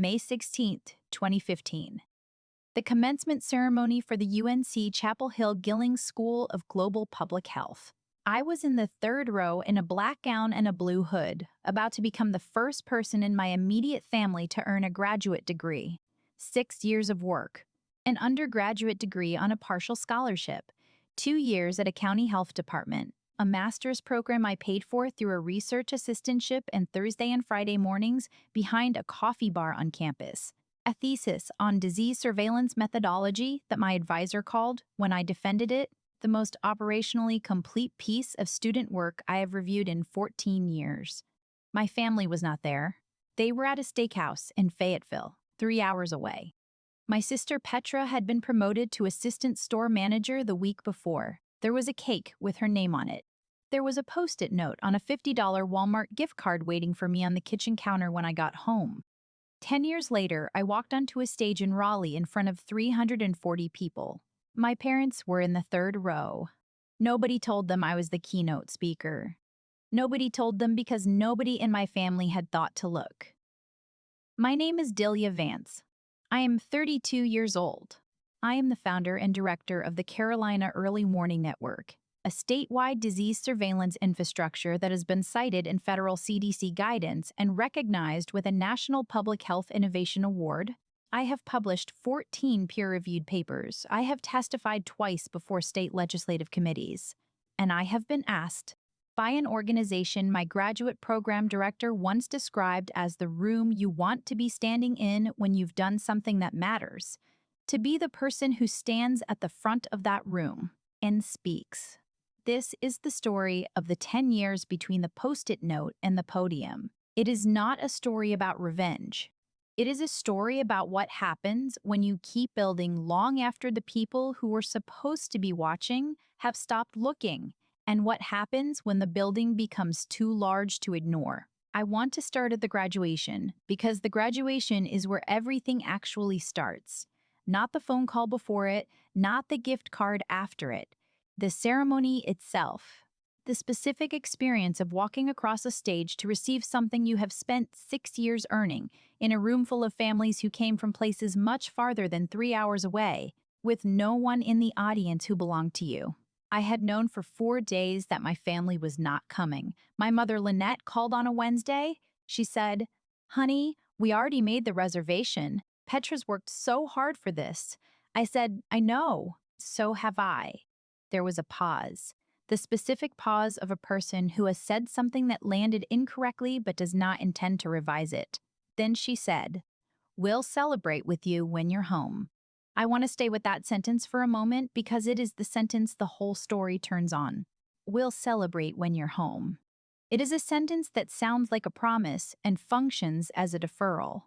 May 16, 2015. The commencement ceremony for the UNC Chapel Hill Gillings School of Global Public Health. I was in the third row in a black gown and a blue hood, about to become the first person in my immediate family to earn a graduate degree. 6 years of work. An undergraduate degree on a partial scholarship. 2 years at a county health department. A master's program I paid for through a research assistantship and Thursday and Friday mornings behind a coffee bar on campus. A thesis on disease surveillance methodology that my advisor called, when I defended it, the most operationally complete piece of student work I have reviewed in 14 years. My family was not there. They were at a steakhouse in Fayetteville, 3 hours away. My sister Petra had been promoted to assistant store manager the week before. There was a cake with her name on it. There was a Post-it note on a $50 Walmart gift card waiting for me on the kitchen counter when I got home. 10 years later, I walked onto a stage in Raleigh in front of 340 people. My parents were in the third row. Nobody told them I was the keynote speaker. Nobody told them because nobody in my family had thought to look. My name is Delia Vance. I am 32 years old. I am the founder and director of the Carolina Early Warning Network, a statewide disease surveillance infrastructure that has been cited in federal CDC guidance and recognized with a National Public Health Innovation Award. I have published 14 peer-reviewed papers. I have testified twice before state legislative committees. And I have been asked by an organization my graduate program director once described as the room you want to be standing in when you've done something that matters, to be the person who stands at the front of that room and speaks. This is the story of the 10 years between the Post-it note and the podium. It is not a story about revenge. It is a story about what happens when you keep building long after the people who were supposed to be watching have stopped looking, and what happens when the building becomes too large to ignore. I want to start at the graduation because the graduation is where everything actually starts. Not the phone call before it, not the gift card after it. The ceremony itself. The specific experience of walking across a stage to receive something you have spent 6 years earning in a room full of families who came from places much farther than 3 hours away, with no one in the audience who belonged to you. I had known for 4 days that my family was not coming. My mother, Lynette, called on a Wednesday. She said, "Honey, we already made the reservation. Petra's worked so hard for this." I said, "I know. So have I." There was a pause. The specific pause of a person who has said something that landed incorrectly but does not intend to revise it. Then she said, "We'll celebrate with you when you're home." I want to stay with that sentence for a moment because it is the sentence the whole story turns on. We'll celebrate when you're home. It is a sentence that sounds like a promise and functions as a deferral.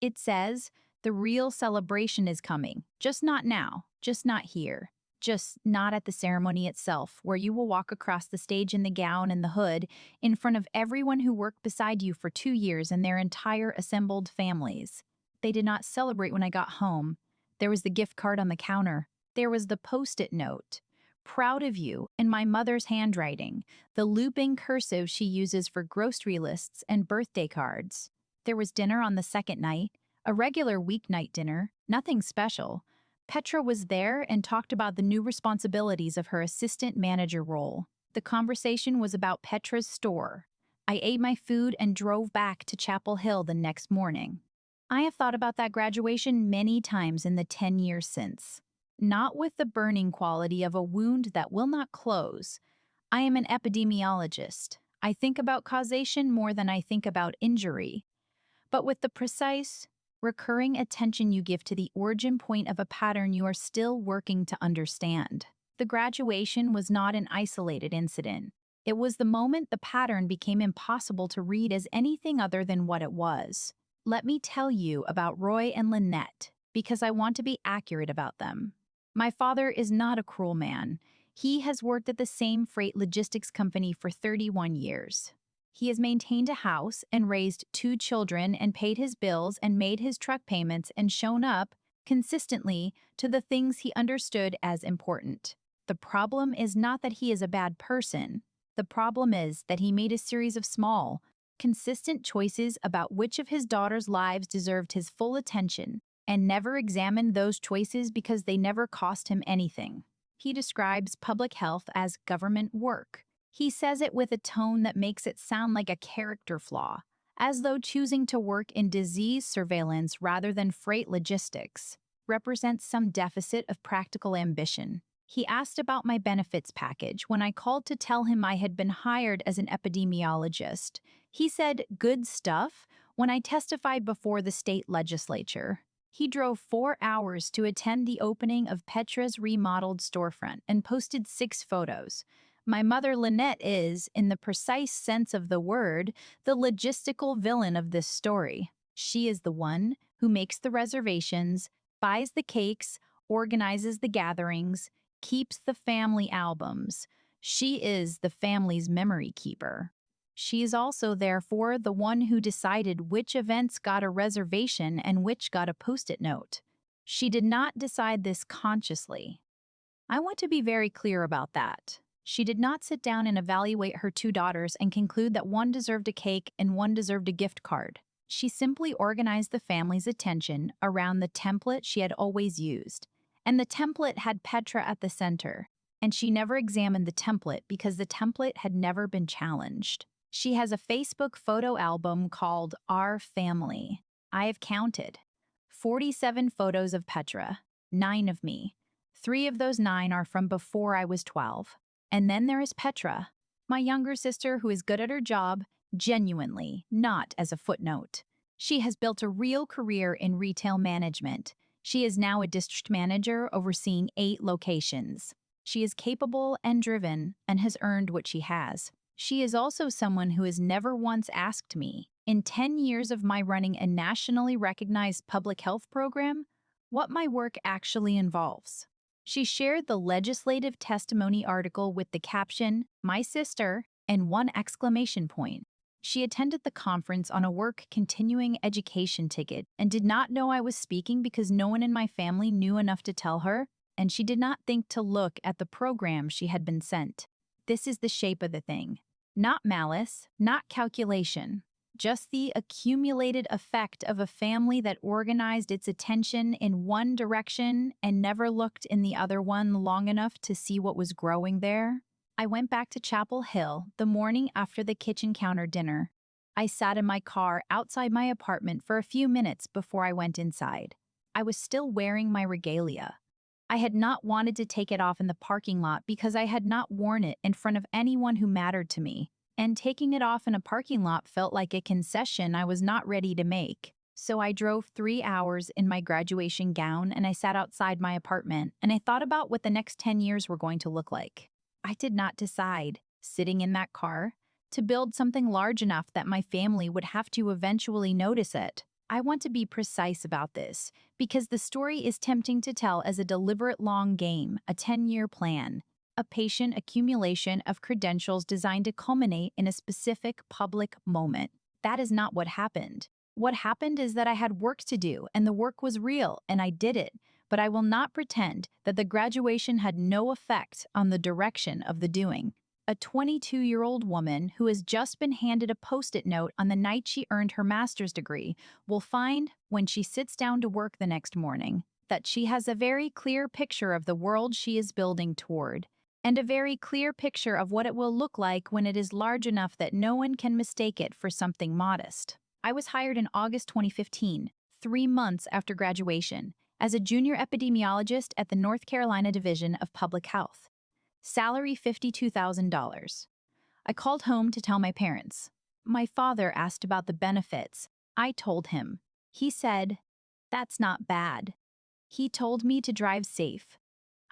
It says, the real celebration is coming, just not now, just not here. Just not at the ceremony itself, where you will walk across the stage in the gown and the hood in front of everyone who worked beside you for 2 years and their entire assembled families. They did not celebrate when I got home. There was the gift card on the counter. There was the Post-it note. Proud of you, in my mother's handwriting, the looping cursive she uses for grocery lists and birthday cards. There was dinner on the second night, a regular weeknight dinner, nothing special. Petra was there and talked about the new responsibilities of her assistant manager role. The conversation was about Petra's store. I ate my food and drove back to Chapel Hill the next morning. I have thought about that graduation many times in the 10 years since. Not with the burning quality of a wound that will not close. I am an epidemiologist. I think about causation more than I think about injury. But with the precise, recurring attention you give to the origin point of a pattern you are still working to understand. The graduation was not an isolated incident. It was the moment the pattern became impossible to read as anything other than what it was. Let me tell you about Roy and Lynette, because I want to be accurate about them. My father is not a cruel man. He has worked at the same freight logistics company for 31 years. He has maintained a house and raised 2 children and paid his bills and made his truck payments and shown up, consistently, to the things he understood as important. The problem is not that he is a bad person. The problem is that he made a series of small, consistent choices about which of his daughters' lives deserved his full attention, and never examined those choices because they never cost him anything. He describes public health as government work. He says it with a tone that makes it sound like a character flaw, as though choosing to work in disease surveillance rather than freight logistics represents some deficit of practical ambition. He asked about my benefits package when I called to tell him I had been hired as an epidemiologist. He said, "Good stuff," when I testified before the state legislature. He drove 4 hours to attend the opening of Petra's remodeled storefront and posted 6 photos. My mother Lynette is, in the precise sense of the word, the logistical villain of this story. She is the one who makes the reservations, buys the cakes, organizes the gatherings, keeps the family albums. She is the family's memory keeper. She is also, therefore, the one who decided which events got a reservation and which got a post-it note. She did not decide this consciously. I want to be very clear about that. She did not sit down and evaluate her 2 daughters and conclude that one deserved a cake and one deserved a gift card. She simply organized the family's attention around the template she had always used. And the template had Petra at the center. And she never examined the template because the template had never been challenged. She has a Facebook photo album called Our Family. I have counted 47 photos of Petra, 9 of me. 3 of those 9 are from before I was 12. And then there is Petra, my younger sister who is good at her job, genuinely, not as a footnote. She has built a real career in retail management. She is now a district manager overseeing 8 locations. She is capable and driven and has earned what she has. She is also someone who has never once asked me, in 10 years of my running a nationally recognized public health program, what my work actually involves. She shared the legislative testimony article with the caption, "My sister," and 1 exclamation point. She attended the conference on a work continuing education ticket and did not know I was speaking because no one in my family knew enough to tell her, and she did not think to look at the program she had been sent. This is the shape of the thing. Not malice, not calculation, just the accumulated effect of a family that organized its attention in one direction and never looked in the other one long enough to see what was growing there. I went back to Chapel Hill the morning after the kitchen counter dinner. I sat in my car outside my apartment for a few minutes before I went inside. I was still wearing my regalia. I had not wanted to take it off in the parking lot because I had not worn it in front of anyone who mattered to me, and taking it off in a parking lot felt like a concession I was not ready to make. So I drove 3 hours in my graduation gown and I sat outside my apartment and I thought about what the next 10 years were going to look like. I did not decide, sitting in that car, to build something large enough that my family would have to eventually notice it. I want to be precise about this, because the story is tempting to tell as a deliberate long game, a 10-year plan, a patient accumulation of credentials designed to culminate in a specific public moment. That is not what happened. What happened is that I had work to do, and the work was real, and I did it. But I will not pretend that the graduation had no effect on the direction of the doing. A 22-year-old woman who has just been handed a post-it note on the night she earned her master's degree will find, when she sits down to work the next morning, that she has a very clear picture of the world she is building toward, and a very clear picture of what it will look like when it is large enough that no one can mistake it for something modest. I was hired in August 2015, 3 months after graduation, as a junior epidemiologist at the North Carolina Division of Public Health. Salary $52,000. I called home to tell my parents. My father asked about the benefits. I told him. He said, "That's not bad." He told me to drive safe.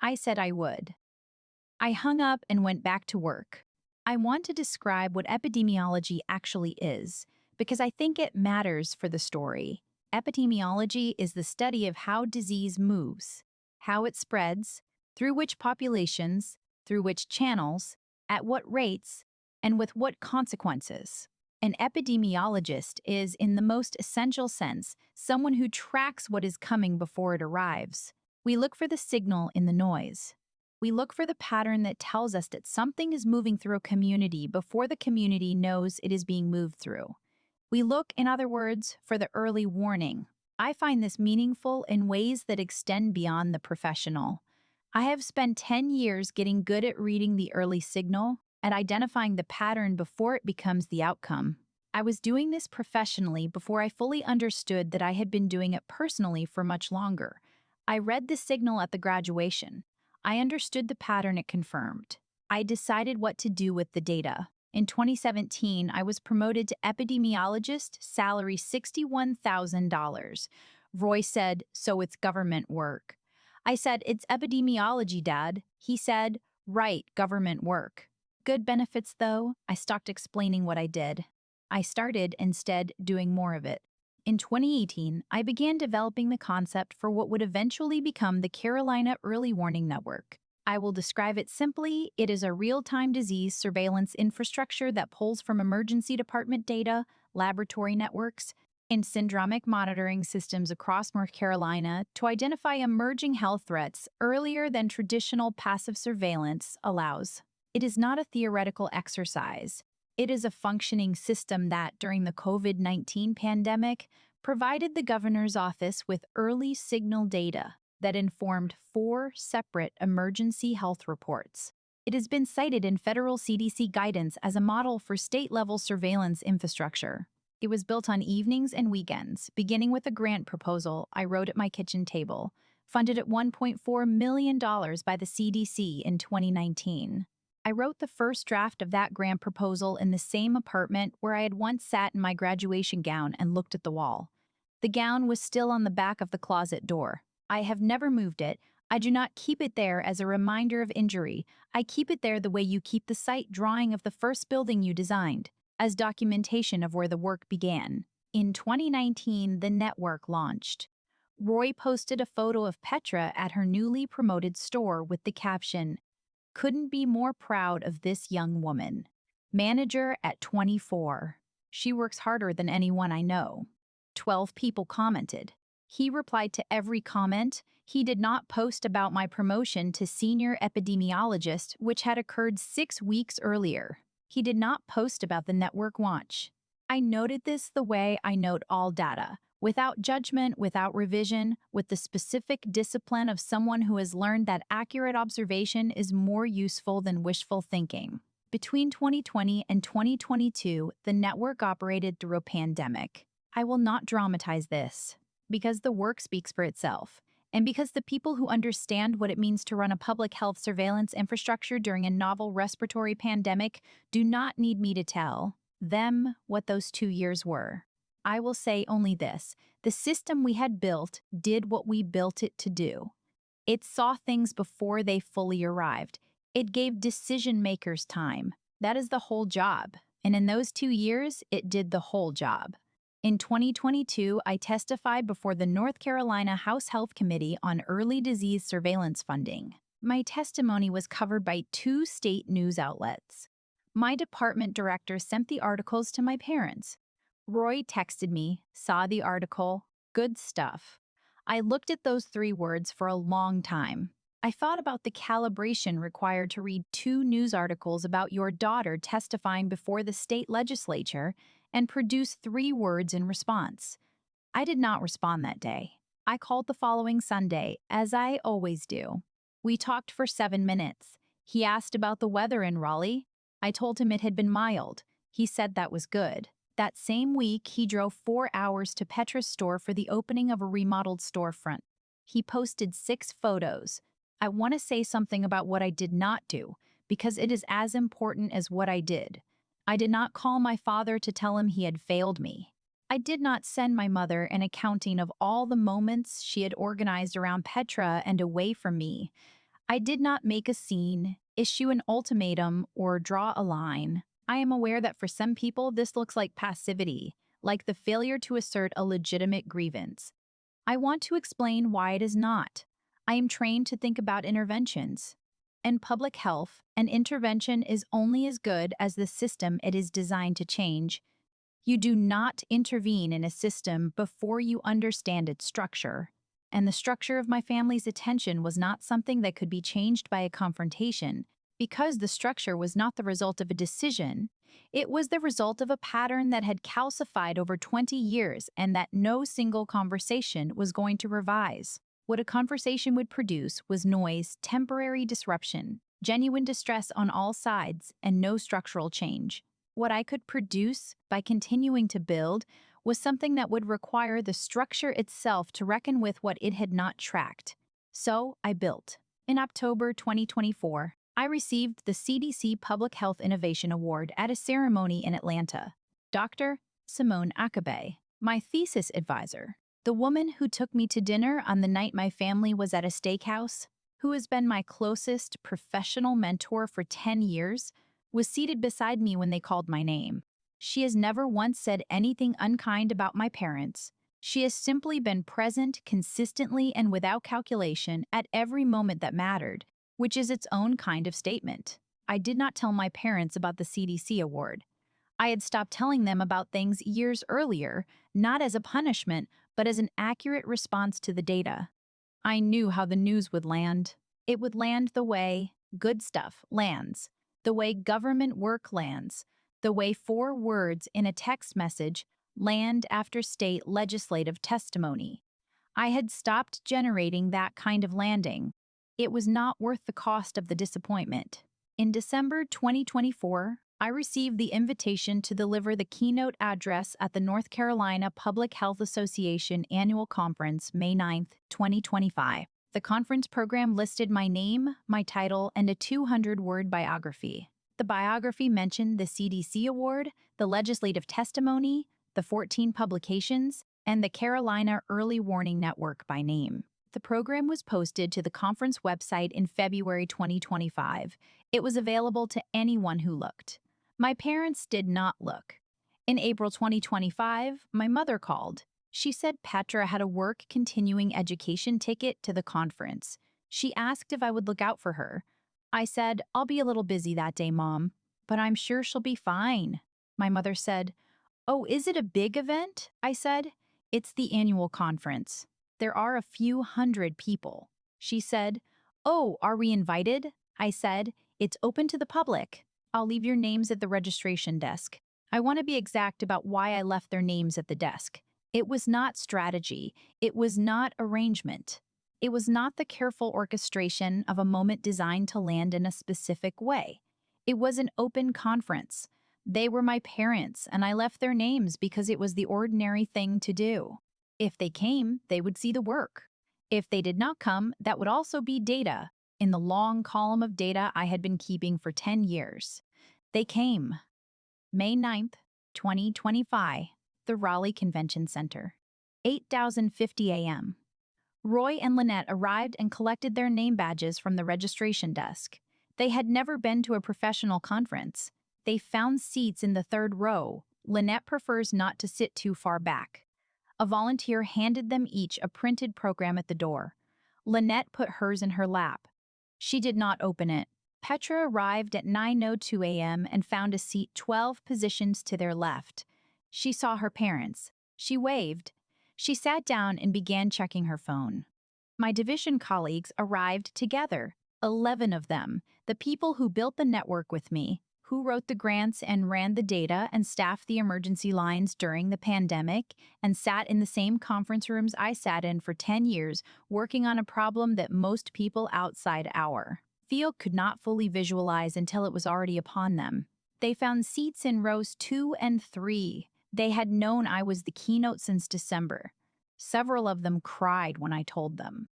I said I would. I hung up and went back to work. I want to describe what epidemiology actually is, because I think it matters for the story. Epidemiology is the study of how disease moves, how it spreads, through which populations, through which channels, at what rates, and with what consequences. An epidemiologist is, in the most essential sense, someone who tracks what is coming before it arrives. We look for the signal in the noise. We look for the pattern that tells us that something is moving through a community before the community knows it is being moved through. We look, in other words, for the early warning. I find this meaningful in ways that extend beyond the professional. I have spent 10 years getting good at reading the early signal and identifying the pattern before it becomes the outcome. I was doing this professionally before I fully understood that I had been doing it personally for much longer. I read the signal at the graduation. I understood the pattern it confirmed. I decided what to do with the data. In 2017, I was promoted to epidemiologist, salary $61,000. Roy said, "So it's government work." I said, "It's epidemiology, Dad." He said, "Right, government work." Good benefits, though. I stopped explaining what I did. I started, instead, doing more of it. In 2018, I began developing the concept for what would eventually become the Carolina Early Warning Network. I will describe it simply. It is a real-time disease surveillance infrastructure that pulls from emergency department data, laboratory networks, and syndromic monitoring systems across North Carolina to identify emerging health threats earlier than traditional passive surveillance allows. It is not a theoretical exercise. It is a functioning system that, during the COVID-19 pandemic, provided the governor's office with early signal data that informed 4 separate emergency health reports. It has been cited in federal CDC guidance as a model for state-level surveillance infrastructure. It was built on evenings and weekends, beginning with a grant proposal I wrote at my kitchen table, funded at $1.4 million by the CDC in 2019. I wrote the first draft of that grant proposal in the same apartment where I had once sat in my graduation gown and looked at the wall. The gown was still on the back of the closet door. I have never moved it. I do not keep it there as a reminder of injury. I keep it there the way you keep the site drawing of the first building you designed, as documentation of where the work began. In 2019, the network launched. Roy posted a photo of Petra at her newly promoted store with the caption, "Couldn't be more proud of this young woman. Manager at 24. She works harder than anyone I know." 12 people commented. He replied to every comment. He did not post about my promotion to senior epidemiologist, which had occurred 6 weeks earlier. He did not post about the network launch. I noted this the way I note all data, without judgment, without revision, with the specific discipline of someone who has learned that accurate observation is more useful than wishful thinking. Between 2020 and 2022, the network operated through a pandemic. I will not dramatize this, because the work speaks for itself, and because the people who understand what it means to run a public health surveillance infrastructure during a novel respiratory pandemic do not need me to tell them what those 2 years were. I will say only this: the system we had built did what we built it to do. It saw things before they fully arrived. It gave decision makers time. That is the whole job. And in those 2 years, it did the whole job. In 2022, I testified before the North Carolina House Health Committee on early disease surveillance funding. My testimony was covered by 2 state news outlets. My department director sent the articles to my parents. Roy texted me, saw the article, good stuff. I looked at those 3 words for a long time. I thought about the calibration required to read 2 news articles about your daughter testifying before the state legislature and produce 3 words in response. I did not respond that day. I called the following Sunday, as I always do. We talked for 7 minutes. He asked about the weather in Raleigh. I told him it had been mild. He said that was good. That same week, he drove 4 hours to Petra's store for the opening of a remodeled storefront. He posted 6 photos. I want to say something about what I did not do, because it is as important as what I did. I did not call my father to tell him he had failed me. I did not send my mother an accounting of all the moments she had organized around Petra and away from me. I did not make a scene, issue an ultimatum, or draw a line. I am aware that for some people this looks like passivity, like the failure to assert a legitimate grievance. I want to explain why it is not. I am trained to think about interventions. In public health, an intervention is only as good as the system it is designed to change. You do not intervene in a system before you understand its structure. and the structure of my family's attention was not something that could be changed by a confrontation, because the structure was not the result of a decision. It was the result of a pattern that had calcified over 20 years and that no single conversation was going to revise. What a conversation would produce was noise, temporary disruption, genuine distress on all sides, and no structural change. What I could produce by continuing to build was something that would require the structure itself to reckon with what it had not tracked. So I built. In October 2024, I received the CDC Public Health Innovation Award at a ceremony in Atlanta. Dr. Simone Akabe, my thesis advisor, the woman who took me to dinner on the night my family was at a steakhouse, who has been my closest professional mentor for 10 years, was seated beside me when they called my name. She has never once said anything unkind about my parents. She has simply been present consistently and without calculation at every moment that mattered, which is its own kind of statement. I did not tell my parents about the CDC award. I had stopped telling them about things years earlier, not as a punishment, but as an accurate response to the data. I knew how the news would land. It would land the way good stuff lands, the way government work lands, the way 4 words in a text message land after state legislative testimony. I had stopped generating that kind of landing. It was not worth the cost of the disappointment. In December 2024, I received the invitation to deliver the keynote address at the North Carolina Public Health Association Annual Conference, May 9, 2025. The conference program listed my name, my title, and a 200-word biography. The biography mentioned the CDC award, the legislative testimony, the 14 publications, and the Carolina Early Warning Network by name. The program was posted to the conference website in February 2025. It was available to anyone who looked. My parents did not look. In April 2025, my mother called. She said Petra had a work continuing education ticket to the conference. She asked if I would look out for her. I said, "I'll be a little busy that day, Mom, but I'm sure she'll be fine." My mother said, "Oh, is it a big event?" I said, "It's the annual conference. There are a few hundred people." She said, "Oh, are we invited?" I said, "It's open to the public. I'll leave your names at the registration desk." I want to be exact about why I left their names at the desk. It was not strategy. It was not arrangement. It was not the careful orchestration of a moment designed to land in a specific way. It was an open conference. They were my parents, and I left their names because it was the ordinary thing to do. If they came, they would see the work. If they did not come, that would also be data in the long column of data I had been keeping for 10 years. They came. May 9th, 2025, the Raleigh Convention Center. 8:50 a.m. Roy and Lynette arrived and collected their name badges from the registration desk. They had never been to a professional conference. They found seats in the 3rd row. Lynette prefers not to sit too far back. A volunteer handed them each a printed program at the door. Lynette put hers in her lap. She did not open it. Petra arrived at 9:02 a.m. and found a seat 12 positions to their left. She saw her parents. She waved. She sat down and began checking her phone. My division colleagues arrived together, 11 of them, the people who built the network with me, who wrote the grants and ran the data and staffed the emergency lines during the pandemic, and sat in the same conference rooms I sat in for 10 years, working on a problem that most people outside our field could not fully visualize until it was already upon them. They found seats in rows 2 and 3. They had known I was the keynote since December. Several of them cried when I told them.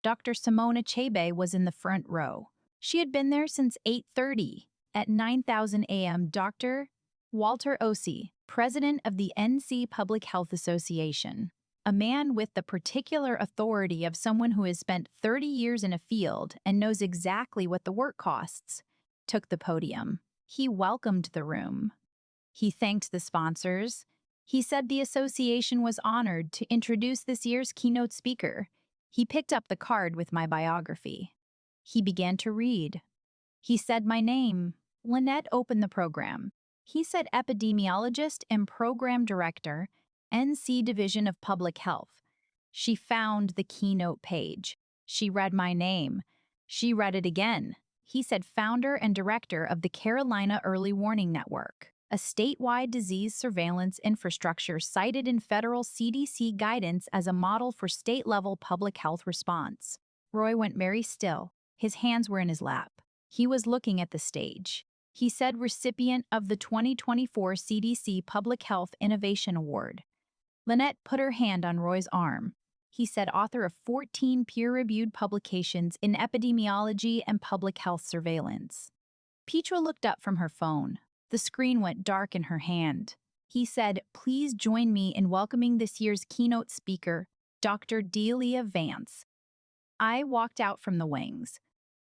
Dr. Simone Achebe was in the front row. She had been there since 8:30. At 9,000 a.m., Dr. Walter Ossie, president of the NC Public Health Association, a man with the particular authority of someone who has spent 30 years in a field and knows exactly what the work costs, took the podium. He welcomed the room. He thanked the sponsors. He said the association was honored to introduce this year's keynote speaker. He picked up the card with my biography. He began to read. He said my name. Lynette opened the program. He said epidemiologist and program director, NC Division of Public Health. She found the keynote page. She read my name. She read it again. He said founder and director of the Carolina Early Warning Network, a statewide disease surveillance infrastructure cited in federal CDC guidance as a model for state-level public health response. Roy went very still. His hands were in his lap. He was looking at the stage. He said recipient of the 2024 CDC Public Health Innovation Award. Lynette put her hand on Roy's arm. He said author of 14 peer-reviewed publications in epidemiology and public health surveillance. Petra looked up from her phone. The screen went dark in her hand. He said, please join me in welcoming this year's keynote speaker, Dr. Delia Vance. I walked out from the wings.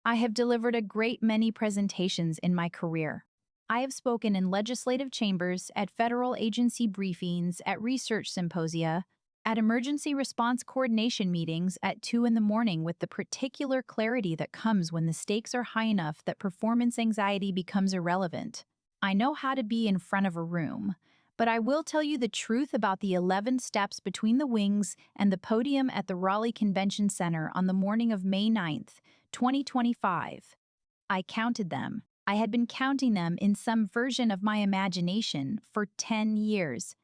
I have delivered a great many presentations in my career. I have spoken in legislative chambers, at federal agency briefings, at research symposia, at emergency response coordination meetings at 2 in the morning with the particular clarity that comes when the stakes are high enough that performance anxiety becomes irrelevant. I know how to be in front of a room, but I will tell you the truth about the 11 steps between the wings and the podium at the Raleigh Convention Center on the morning of May 9th, 2025. I counted them. I had been counting them in some version of my imagination for 10 years.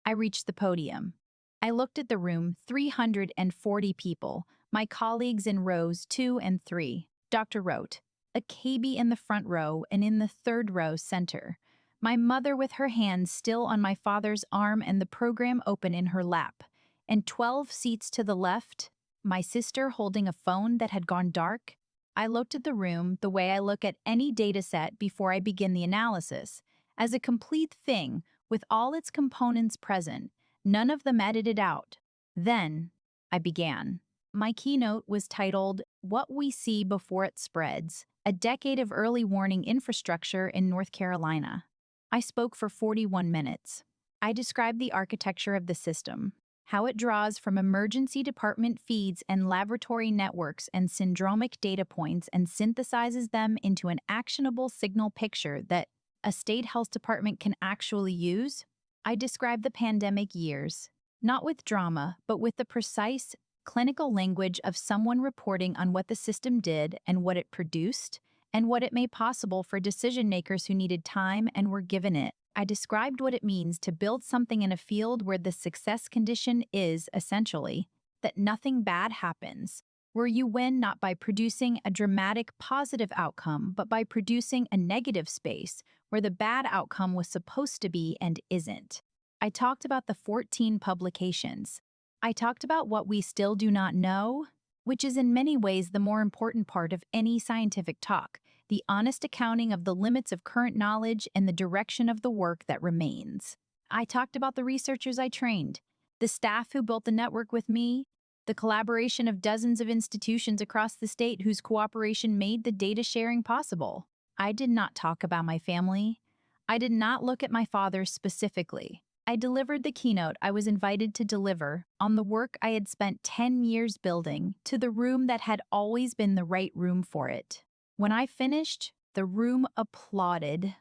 I reached the podium. I looked at the room, 340 people, my colleagues in rows 2 and 3. Dr. wrote, a KB in the front row and in the third row center. My mother with her hand still on my father's arm and the program open in her lap. And 12 seats to the left, my sister holding a phone that had gone dark. I looked at the room the way I look at any data set before I begin the analysis, as a complete thing with all its components present, none of them edited out. Then I began. My keynote was titled, What We See Before It Spreads, a Decade of Early Warning Infrastructure in North Carolina. I spoke for 41 minutes. I described the architecture of the system, how it draws from emergency department feeds and laboratory networks and syndromic data points and synthesizes them into an actionable signal picture that a state health department can actually use. I described the pandemic years, not with drama, but with the precise, clinical language of someone reporting on what the system did and what it produced, and what it made possible for decision-makers who needed time and were given it. I described what it means to build something in a field where the success condition is, essentially, that nothing bad happens, where you win not by producing a dramatic positive outcome, but by producing a negative space where the bad outcome was supposed to be and isn't. I talked about the 14 publications. I talked about what we still do not know, which is in many ways the more important part of any scientific talk, the honest accounting of the limits of current knowledge and the direction of the work that remains. I talked about the researchers I trained, the staff who built the network with me, the collaboration of dozens of institutions across the state whose cooperation made the data sharing possible. I did not talk about my family. I did not look at my father specifically. I delivered the keynote I was invited to deliver on the work I had spent 10 years building to the room that had always been the right room for it. When I finished, the room applauded.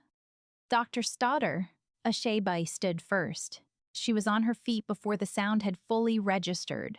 Dr. Stoddard, a Sheba, stood first. She was on her feet before the sound had fully registered.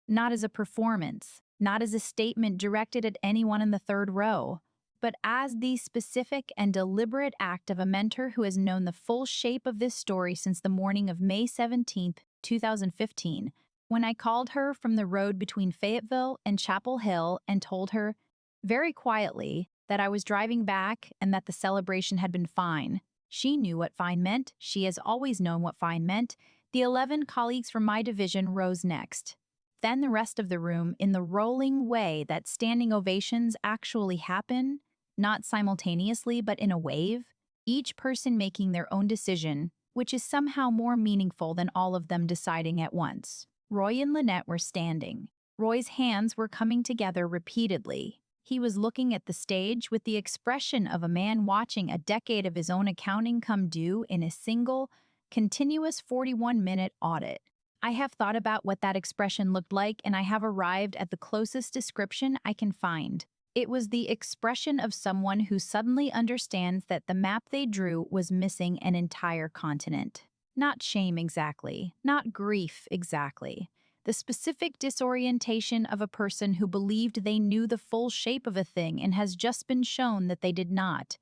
Not as a performance, not as a statement directed at anyone in the third row, but as the specific and deliberate act of a mentor who has known the full shape of this story since the morning of May 17, 2015, when I called her from the road between Fayetteville and Chapel Hill and told her, very quietly, that I was driving back and that the celebration had been fine. She knew what fine meant. She has always known what fine meant. The 11 colleagues from my division rose next. Then the rest of the room, in the rolling way that standing ovations actually happen, not simultaneously but in a wave, each person making their own decision, which is somehow more meaningful than all of them deciding at once. Roy and Lynette were standing. Roy's hands were coming together repeatedly. He was looking at the stage with the expression of a man watching a decade of his own accounting come due in a single, continuous 41-minute audit. I have thought about what that expression looked like, and I have arrived at the closest description I can find. It was the expression of someone who suddenly understands that the map they drew was missing an entire continent. Not shame exactly, not grief exactly, the specific disorientation of a person who believed they knew the full shape of a thing and has just been shown that they did not.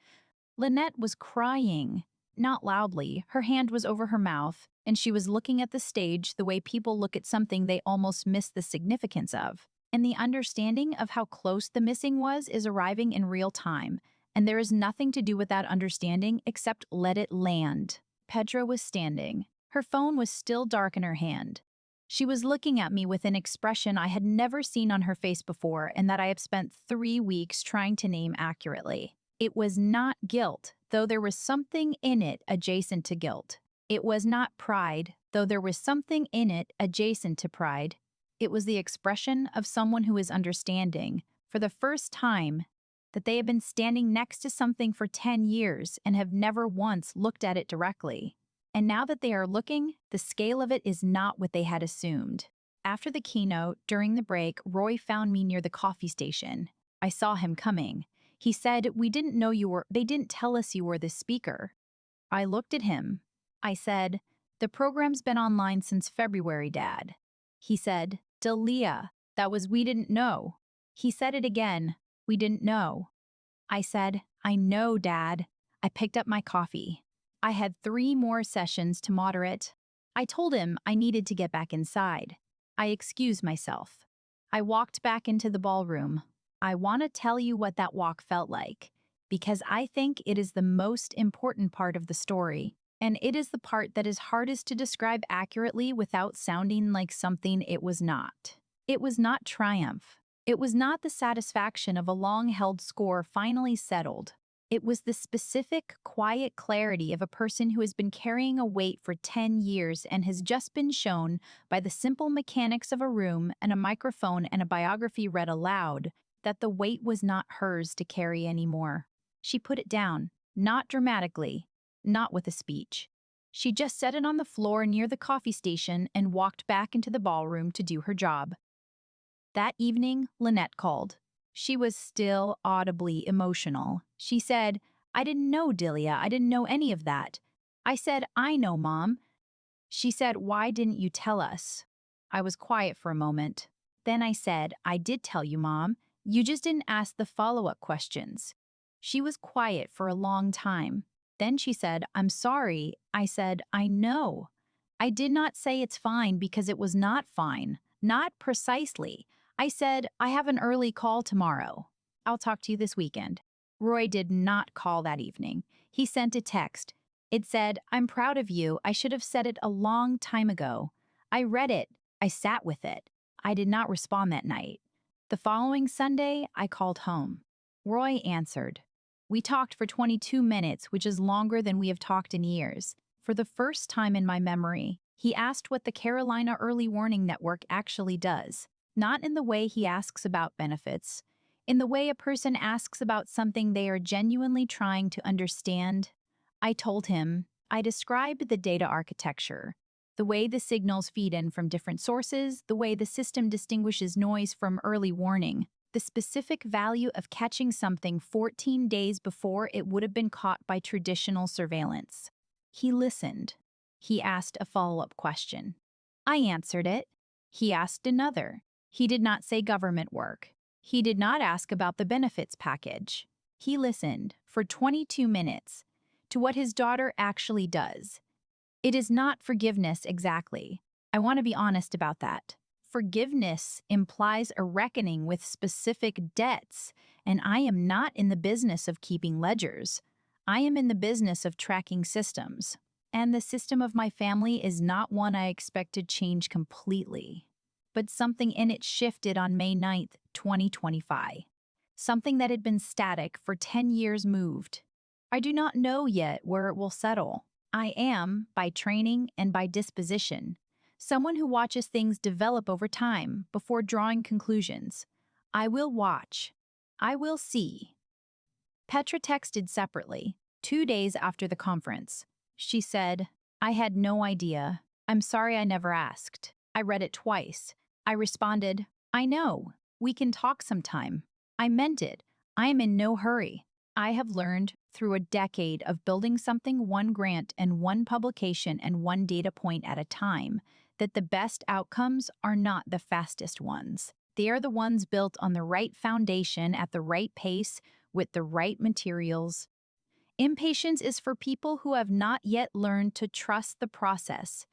Lynette was crying. Not loudly, her hand was over her mouth, and she was looking at the stage the way people look at something they almost miss the significance of. And the understanding of how close the missing was is arriving in real time, and there is nothing to do with that understanding except let it land. Petra was standing. Her phone was still dark in her hand. She was looking at me with an expression I had never seen on her face before and that I have spent 3 weeks trying to name accurately. It was not guilt, though there was something in it adjacent to guilt. It was not pride, though there was something in it adjacent to pride. It was the expression of someone who is understanding, for the first time, that they have been standing next to something for 10 years and have never once looked at it directly. And now that they are looking, the scale of it is not what they had assumed. After the keynote, during the break, Roy found me near the coffee station. I saw him coming. He said, they didn't tell us you were the speaker. I looked at him. I said, the program's been online since February, Dad. He said, Dalia, that was we didn't know. He said it again, we didn't know. I said, I know, Dad. I picked up my coffee. I had 3 more sessions to moderate. I told him I needed to get back inside. I excused myself. I walked back into the ballroom. I want to tell you what that walk felt like, because I think it is the most important part of the story, and it is the part that is hardest to describe accurately without sounding like something it was not. It was not triumph. It was not the satisfaction of a long-held score finally settled. It was the specific, quiet clarity of a person who has been carrying a weight for 10 years and has just been shown, by the simple mechanics of a room and a microphone and a biography read aloud, that the weight was not hers to carry anymore. She put it down, not dramatically, not with a speech. She just set it on the floor near the coffee station and walked back into the ballroom to do her job. That evening, Lynette called. She was still audibly emotional. She said, I didn't know, Delia. I didn't know any of that. I said, I know, Mom. She said, why didn't you tell us? I was quiet for a moment. Then I said, I did tell you, Mom. You just didn't ask the follow-up questions. She was quiet for a long time. Then she said, I'm sorry. I said, I know. I did not say it's fine because it was not fine. Not precisely. I said, I have an early call tomorrow. I'll talk to you this weekend. Roy did not call that evening. He sent a text. It said, I'm proud of you. I should have said it a long time ago. I read it. I sat with it. I did not respond that night. The following Sunday, I called home. Roy answered. We talked for 22 minutes, which is longer than we have talked in years. For the first time in my memory, he asked what the Carolina Early Warning Network actually does. Not in the way he asks about benefits, in the way a person asks about something they are genuinely trying to understand. I told him, I described the data architecture, the way the signals feed in from different sources, the way the system distinguishes noise from early warning, the specific value of catching something 14 days before it would have been caught by traditional surveillance. He listened. He asked a follow-up question. I answered it. He asked another. He did not say government work. He did not ask about the benefits package. He listened for 22 minutes to what his daughter actually does. It is not forgiveness exactly. I want to be honest about that. Forgiveness implies a reckoning with specific debts, and I am not in the business of keeping ledgers. I am in the business of tracking systems, and the system of my family is not one I expect to change completely. But something in it shifted on May 9th, 2025. Something that had been static for 10 years moved. I do not know yet where it will settle. I am, by training and by disposition, someone who watches things develop over time before drawing conclusions. I will watch. I will see. Petra texted separately, 2 days after the conference. She said, I had no idea. I'm sorry I never asked. I read it twice. I responded, I know. We can talk sometime. I meant it. I am in no hurry. I have learned through a decade of building something one grant and one publication and one data point at a time that the best outcomes are not the fastest ones. They are the ones built on the right foundation at the right pace with the right materials. Impatience is for people who have not yet learned to trust the process.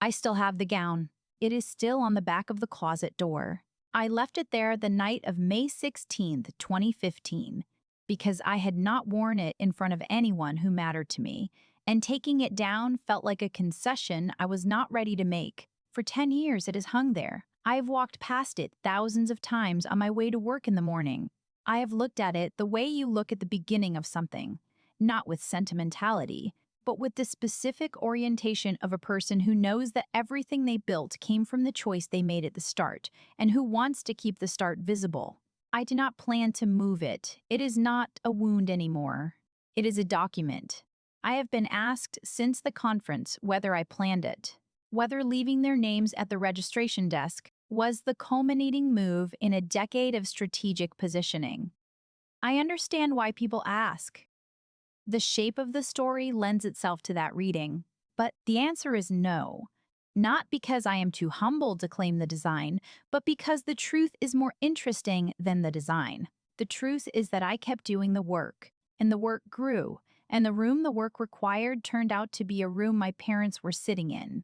I still have the gown. It is still on the back of the closet door. I left it there the night of May 16th, 2015, because I had not worn it in front of anyone who mattered to me, and taking it down felt like a concession I was not ready to make. For 10 years, it has hung there. I have walked past it thousands of times on my way to work in the morning. I have looked at it the way you look at the beginning of something, not with sentimentality, but with the specific orientation of a person who knows that everything they built came from the choice they made at the start, and who wants to keep the start visible. I do not plan to move it. It is not a wound anymore. It is a document. I have been asked since the conference whether I planned it, whether leaving their names at the registration desk was the culminating move in a decade of strategic positioning. I understand why people ask. The shape of the story lends itself to that reading, but the answer is no. Not because I am too humble to claim the design, but because the truth is more interesting than the design. The truth is that I kept doing the work, and the work grew, and the room the work required turned out to be a room my parents were sitting in.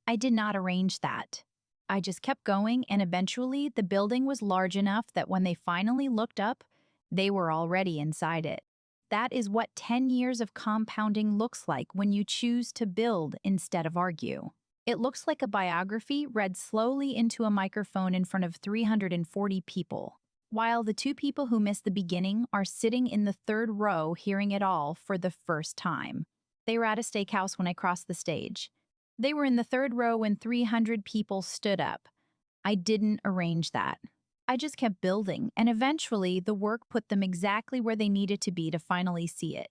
I did not arrange that. I just kept going, and eventually the building was large enough that when they finally looked up, they were already inside it. That is what 10 years of compounding looks like when you choose to build instead of argue. It looks like a biography read slowly into a microphone in front of 340 people, while the two people who missed the beginning are sitting in the third row hearing it all for the first time. They were at a steakhouse when I crossed the stage. They were in the third row when 300 people stood up. I didn't arrange that. I just kept building, and eventually the work put them exactly where they needed to be to finally see it.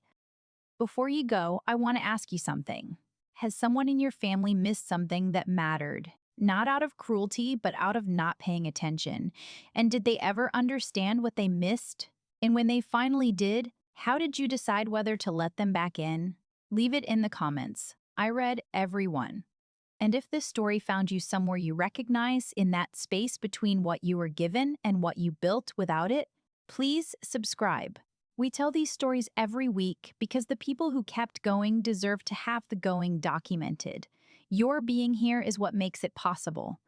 Before you go, I want to ask you something. Has someone in your family missed something that mattered? Not out of cruelty, but out of not paying attention. And did they ever understand what they missed? And when they finally did, how did you decide whether to let them back in? Leave it in the comments. I read every one. And if this story found you somewhere you recognize in that space between what you were given and what you built without it, please subscribe. We tell these stories every week because the people who kept going deserve to have the going documented. Your being here is what makes it possible.